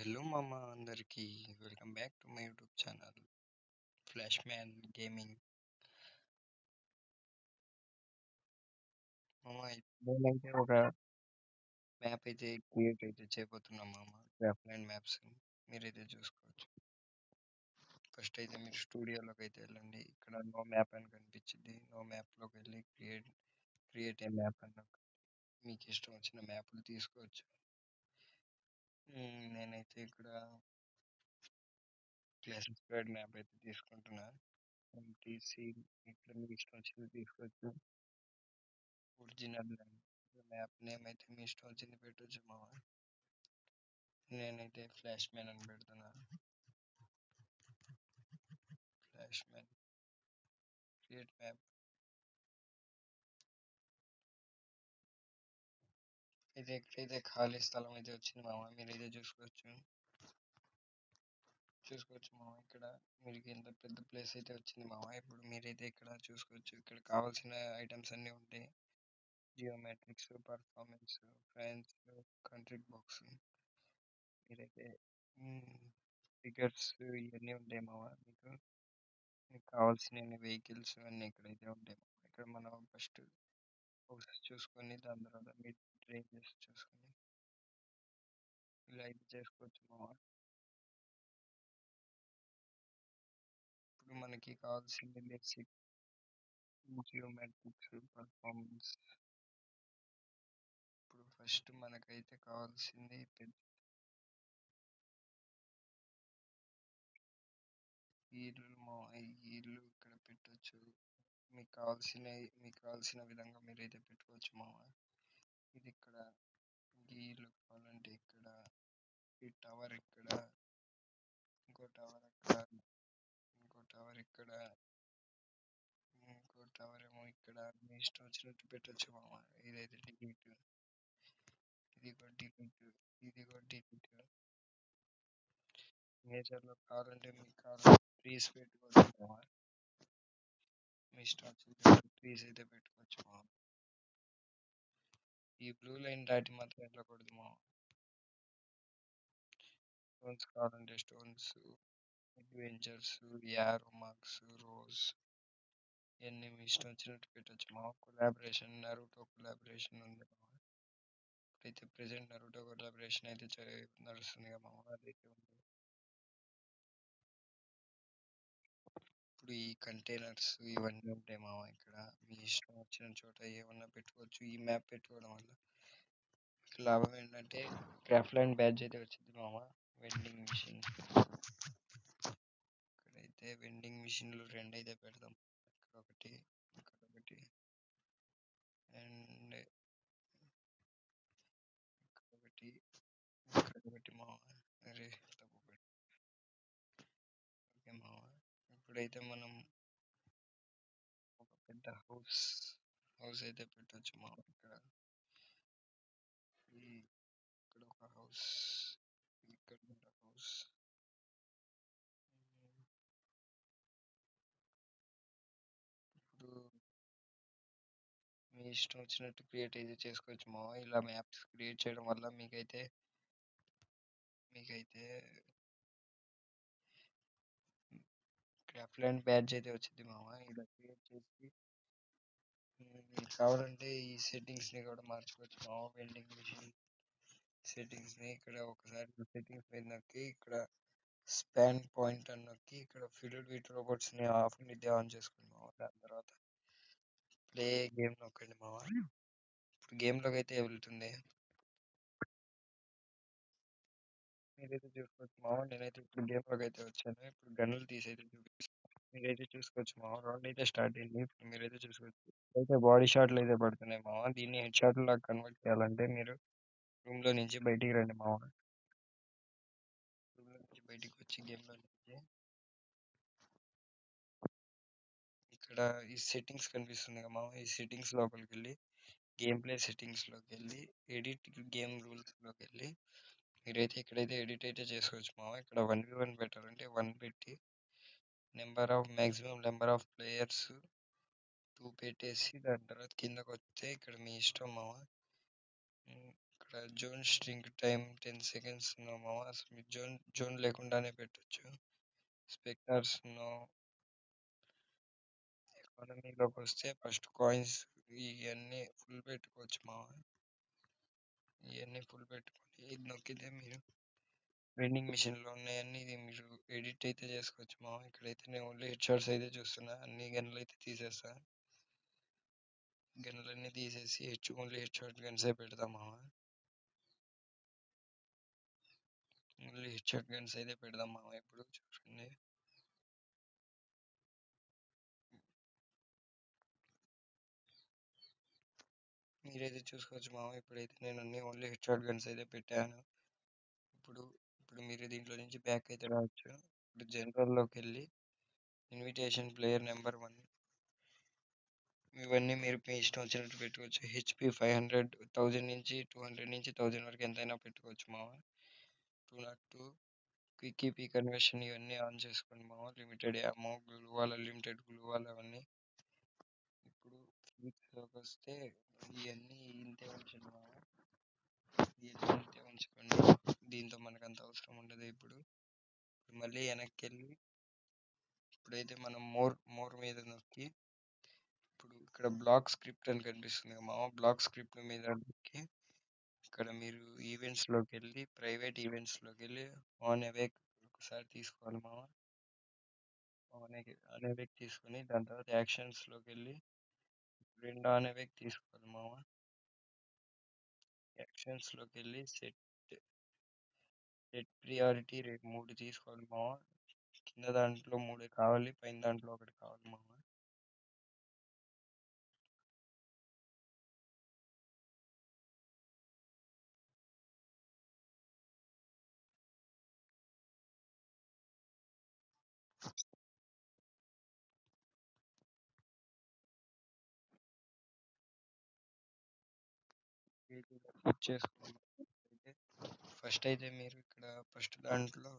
Hello మామ అందరికి welcome back to my YouTube channel flash man gaming. మామ నేనైతే ఒక మ్యాప్ అయితే క్రియేట్ అయితే చేయబోతున్నాం మామ. గ్రాఫ్లైన్ మ్యాప్స్ మీరైతే చూసుకోవచ్చు. ఫస్ట్ అయితే మీరు స్టూడియోలోకి అయితే వెళ్ళండి. ఇక్కడ నో మ్యాప్ అని కనిపించింది. నో మ్యాప్లోకి వెళ్ళి క్రియేట్ ఏ మ్యాప్ అన్న మీకు ఇష్టం వచ్చిన మ్యాప్లు తీసుకోవచ్చు. నేనైతే ఇక్కడ క్లాసిక్ స్క్వేర్ మ్యాప్ అయితే తీసుకుంటున్నాను. తీసి ఇక్కడ మీకు ఇష్టం వచ్చింది తీసుకోవచ్చు. ఒరిజినల్ మ్యాప్ నేమ్ అయితే మీ ఇష్టం వచ్చింది పెట్టొచ్చు మామ. నేనైతే ఫ్లాష్ మ్యాన్ అని పెడుతున్నాను. Flash man create map. ఇది ఎక్కడైతే ఖాళీ స్థలం అయితే వచ్చింది మామ, మీరైతే చూసుకోవచ్చు మామ. ఇక్కడ మీకు ఎంత పెద్ద ప్లేస్ అయితే వచ్చింది మామ. ఇప్పుడు మీరైతే ఇక్కడ చూసుకోవచ్చు. ఇక్కడ కావాల్సిన ఐటమ్స్ అన్నీ ఉంటాయి. జియోమెట్రిక్స్, పర్ఫార్మెన్స్, ఫ్యాన్స్, కంట్రీ బాక్స్. మీరైతే ఫిగర్స్ ఇవన్నీ ఉంటాయి మామ. మీకు కావాల్సిన వెహికల్స్ అన్నీ ఇక్కడైతే ఉంటాయి మామ. ఇక్కడ మనం ఫస్ట్ హౌస్ చూసుకొని దాని తర్వాత మిడ్ రేంజెస్ చూసుకొని ఇలా అయితే చేసుకోవచ్చు మామ. ఇప్పుడు మనకి కావాల్సింది బేసిక్ జియోమెట్రిక్స్, పర్ఫార్మెన్స్. ఇప్పుడు ఫస్ట్ మనకైతే కావాల్సింది ఈ ఇల్లు మామ. ఈ ఇల్లు ఇక్కడ పెట్టొచ్చు. మీకు కావాల్సిన విధంగా మీరైతే పెట్టుకోవచ్చు మామ. ఇది ఇక్కడ ఈ ఇల్లు కావాలంటే ఇక్కడ, ఈ టవర్ ఇక్కడ, ఇంకో టవర్ అక్కడ, ఇంకో టవర్ ఇక్కడ, ఇంకో టవర్ ఏమో ఇక్కడ. మీ ఇష్టం వచ్చినట్టు పెట్టొచ్చు మామ. ఇదైతే డిలీట్, ఇది కూడా డిలీట్, ఇది కూడా డిలీట్. నేచర్లో కావాలంటే మీకు కావాలంటే ట్రీస్ పెట్టుకోవచ్చు మామ. మీ ఇష్టం వచ్చినట్టు ట్రీస్ అయితే పెట్టుకోవచ్చు మామ. ఈ బ్లూ లైన్ దాటి మాత్రం వెళ్ళకూడదు మామ. స్టోన్స్ కావాలంటే stones, adventures, arrow marks, rose, ఇవన్నీ మీ ఇష్టం వచ్చినట్టు పెట్టొచ్చు మామ. కొలాబరేషన్, నరుటో కొలాబరేషన్ ఉంది మామ. ఇప్పుడైతే ప్రెసెంట్ నరుటో కొలాబరేషన్ అయితే నడుస్తుంది కదా మామ, అదైతే ఉంది. ఇప్పుడు ఈ కంటైనర్స్ ఇవన్నీ ఉంటాయి మామ. ఇక్కడ మీ ఇష్టం వచ్చిన చోట ఏమన్నా పెట్టుకోవచ్చు. ఈ మ్యాప్ పెట్టుకోవడం వల్ల లాభం ఏంటంటే క్రాఫ్ట్ బ్యాడ్జ్ అయితే వచ్చింది మామ. వెండింగ్ మిషన్, ఇక్కడైతే వెండింగ్ మిషన్లు రెండు అయితే పెడదాం. ఇక్కడ ఒకటి, ఇక్కడ ఒకటి, అండ్ ఇక్కడ ఒకటి, ఇక్కడ ఒకటి మామ. అరే తప్పు పెట్టు. ఓకే మామ. ఇప్పుడైతే మనం ఒక పెద్ద హౌస్ అయితే పెట్టొచ్చు మామ. ఇక్కడ ఒక హౌస్, ఇక్కడ ఒక హౌస్. ఇప్పుడు మీ ఇష్టం వచ్చినట్టు క్రియేట్ అయితే చేసుకోవచ్చు మామ. ఇలా మ్యాప్స్ క్రియేట్ చేయడం వల్ల మీకైతే క్రాఫ్ట్ బ్యాడ్జ్ అయితే వచ్చింది మామ. ఇలా క్రియేట్ చేసి మీకు కావాలంటే ఈ సెట్టింగ్స్ ని కూడా మార్చుకోవచ్చు మామ. వెండింగ్ మిషన్ సెట్టింగ్స్ ని ఇక్కడ ఒకసారి సెట్టింగ్స్ మీద నొక్కి ఇక్కడ స్పాన్ పాయింట్ అని నొక్కి ఇక్కడ ఫిల్డ్ విత్ రోబోట్స్ ని ఆఫ్ మీద ఆన్ చేసుకోండి మామ. దాని తర్వాత ప్లే గేమ్ నొక్కండి మామ. ఇప్పుడు గేమ్ లోకి అయితే వెళ్తుంది. మీరైతే చూసుకోవచ్చు మామ. నేనైతే ఇప్పుడు గేమ్ లోకి అయితే వచ్చాను. ఇప్పుడు గన్నులు తీసి అయితే చూపిస్తాను. మీరైతే చూసుకోవచ్చు మామ. రౌండ్ అయితే స్టార్ట్ అయింది. ఇప్పుడు మీరైతే చూసుకోవచ్చు. అయితే బాడీ షాట్లు అయితే పడుతున్నాయి మామ. దీన్ని హెడ్ షాట్ లాగా కన్వర్ట్ చేయాలంటే మీరు రూమ్ లో నుంచి బయటికి రండి మామ. రూమ్ లో నుంచి బయటికి వచ్చి గేమ్ లో నుంచి ఇక్కడ ఈ సెట్టింగ్స్ కనిపిస్తుంది కదా మామ. ఈ సెట్టింగ్స్ లోపలికి వెళ్ళి గేమ్ ప్లే సెట్టింగ్స్ లోకి వెళ్ళి ఎడిట్ గేమ్ రూల్స్ లోకి వెళ్ళి మీరైతే ఇక్కడైతే ఎడిట్ అయితే చేసుకోవచ్చు మామ. ఇక్కడ 1v1 పెట్టాలంటే 1 పెట్టి మ్యాక్సిమం నెంబర్ ఆఫ్ ప్లేయర్స్ 2 పెట్టేసి దాని తర్వాత కిందకు వస్తే ఇక్కడ మీ ఇష్టం మామ. ఇక్కడ ఇక్కడ zone string time 10 seconds no మామ. అసలు మీరు జోన్ లేకుండానే పెట్టొచ్చు. స్పెక్టర్స్ నో. ఎకానమీలోకి వస్తే ఫస్ట్ కాయిన్స్ ఇవన్నీ ఫుల్ పెట్టుకోవచ్చు మామ. ఇవన్నీ ఫుల్ పెట్టుకొని ఇది నొక్కితే మీరు వెండింగ్ మిషన్లో ఉన్నాయన్నీ ఇది మీరు ఎడిట్ అయితే చేసుకోవచ్చు మామ. ఇక్కడైతే నేను ఓన్లీ హెడ్ షాట్స్ అయితే చూస్తున్నా. అన్ని గన్లు అయితే తీసేస్తా. గన్లన్నీ తీసేసి ఓన్లీ హెడ్ షాట్ గన్సే పెడతాం మామ. ఓన్లీ హెడ్ షాట్ గన్స్ అయితే పెడదాం మామ. ఇప్పుడు చూడండి. మీరైతే చూసుకోవచ్చు మామ. ఇప్పుడైతే నేను అన్ని ఓన్లీ హెడ్ షాట్ గన్స్ అయితే పెట్టాను. ఇప్పుడు ఇప్పుడు మీరు దీంట్లో నుంచి బ్యాక్ అయితే రావచ్చు. ఇప్పుడు జనరల్లోకి వెళ్ళి ఇన్విటేషన్ ప్లేయర్ నెంబర్ 1 ఇవన్నీ మీరు మీ ఇష్టం వచ్చినట్టు పెట్టుకోవచ్చు. హెచ్పి 500 1000 నుంచి 200 నుంచి 1000 వరకు ఎంతైనా పెట్టుకోవచ్చు మామ. 202 క్విక్ ఈపీ కన్వర్షన్ ఇవన్నీ ఆన్ చేసుకోండి మామ. లిమిటెడ్ అమో గ్లూవాల్ లిమిటెడ్ గ్లూవాల్ అవన్నీ. ఇప్పుడు ఫీట్స్లోకి వస్తే ఇవన్నీ ఇంతే ఉంచండి మామ. ఇవన్నీ ఇంతే ఉంచుకోండి. దీంతో మనకు అంత అవసరం ఉండదు. ఇప్పుడు మళ్ళీ వెనక్కి వెళ్ళి ఇప్పుడైతే మనం మోర్ మీద నొక్కి ఇప్పుడు ఇక్కడ బ్లాక్ స్క్రిప్ట్ అని కనిపిస్తుంది కదా మామ. బ్లాక్ స్క్రిప్ట్ మీద నొక్కి ఇక్కడ మీరు ఈవెంట్స్లోకి వెళ్ళి ప్రైవేట్ ఈవెంట్స్లోకి వెళ్ళి ఆన్ అవేక్ ఒకసారి తీసుకోవాలి మామ. ఆన్ అవేక్ తీసుకొని దాని తర్వాత యాక్షన్స్లోకి వెళ్ళి రెండు ఆన్ అవేక్ తీసుకోవాలి మామ. యాక్షన్స్లోకి వెళ్ళి సెట్ ప్రియారిటీ రేపు 3 తీసుకోవాలి మామ. కింద దాంట్లో 3 కావాలి, పైన దాంట్లో 1 కావాలి మామ. సెట్ చేసుకోవాలి. ఫస్ట్ అయితే మీరు ఇక్కడ ఫస్ట్ దాంట్లో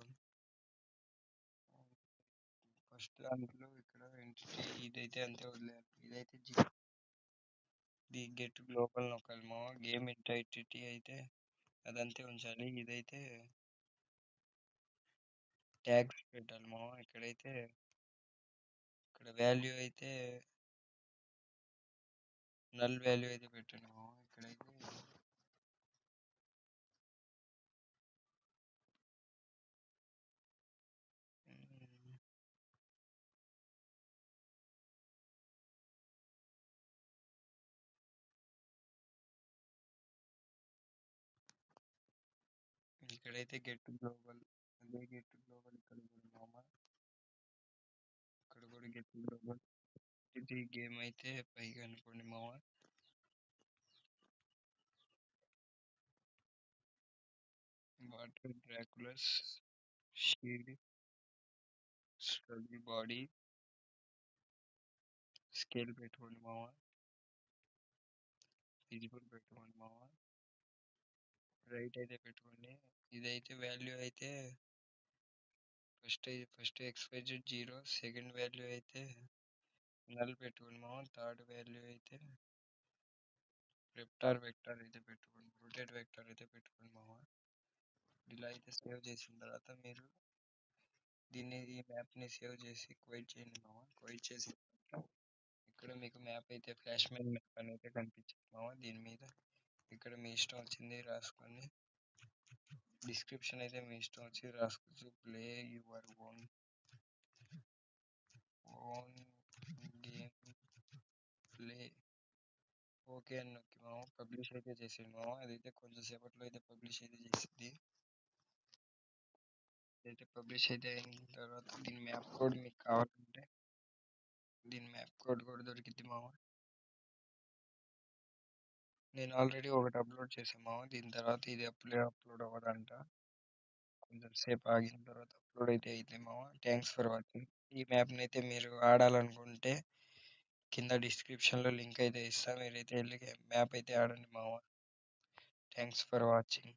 ఇక్కడ ఎంటిటీ ఇదైతే అంతే వదిలేదు. ఇదైతే గెట్ గ్లోబల్ నొక్కాలి మామ. గేమ్ ఎంటిటీ అయితే అదంతే ఉంచాలి. ఇదైతే ట్యాగ్స్ పెట్టాలి మామ. ఇక్కడ వాల్యూ అయితే నల్ వాల్యూ అయితే పెట్టండి మామ. ఇక్కడైతే గెట్ గ్లోబల్ అదే గెట్ గ్లోబల్ ఇక్కడ కూడా మామ. ఇక్కడ కూడా గెట్ గ్లోబల్. ఇది గేమ్ అయితే పైగా అనుకోండి మామ. వాటర్ డ్రాకులస్ షీల్డ్ స్ట్రగుల్ బాడీ స్కేల్ పెట్టుకోండి మామ. విజిబుల్ పెట్టుకోండి మామ. రైట్ అయితే పెట్టుకోండి. ఇదైతే వాల్యూ అయితే ఫస్ట్ XYZ 0, సెకండ్ వాల్యూ అయితే నల్ పెట్టుకోండి మామ. థర్డ్ వాల్యూ అయితే వెక్టార్ అయితే పెట్టుకోండి. రొటేట్ వెక్టార్ అయితే పెట్టుకోండి మామ. ఇలా అయితే సేవ్ చేసిన తర్వాత మీరు ఈ మ్యాప్ని సేవ్ చేసి క్వైట్ చేయండి మామ. క్వైట్ చేసి ఇక్కడ మీకు మ్యాప్ అయితే ఫ్లాష్ మ్యాన్ మ్యాప్ అని అయితే కనిపించింది మామ. దీని మీద ఇక్కడ మీ ఇష్టం వచ్చింది రాసుకొని డిస్క్రిప్షన్ అయితే మీ ఇష్టం వచ్చి రాసుకోవచ్చు. Play your own game play okay అని నొక్కి మామ పబ్లిష్ అయితే చేసేయండి మామ. అదైతే కొంచెం సేపట్లో అయితే పబ్లిష్ అయితే చేసింది. అయితే పబ్లిష్ అయితే అయిన తర్వాత దీని మ్యాప్ కోడ్ మీకు కావాలంటే దీని మ్యాప్ కోడ్ కూడా దొరికింది మామ. నేను ఆల్రెడీ ఒకటి అప్లోడ్ చేశాను మామ. దీని తర్వాత ఇది అప్లోడ్ అవ్వదంట. కొంచెం సేపు ఆగిన తర్వాత అప్లోడ్ అయితే అవుతుంది మామ. Thanks for watching. ఈ మ్యాప్ని అయితే మీరు ఆడాలనుకుంటే కింద డిస్క్రిప్షన్లో లింక్ అయితే ఇస్తా. మీరైతే వెళ్ళి మ్యాప్ అయితే ఆడండి మామ. Thanks for watching.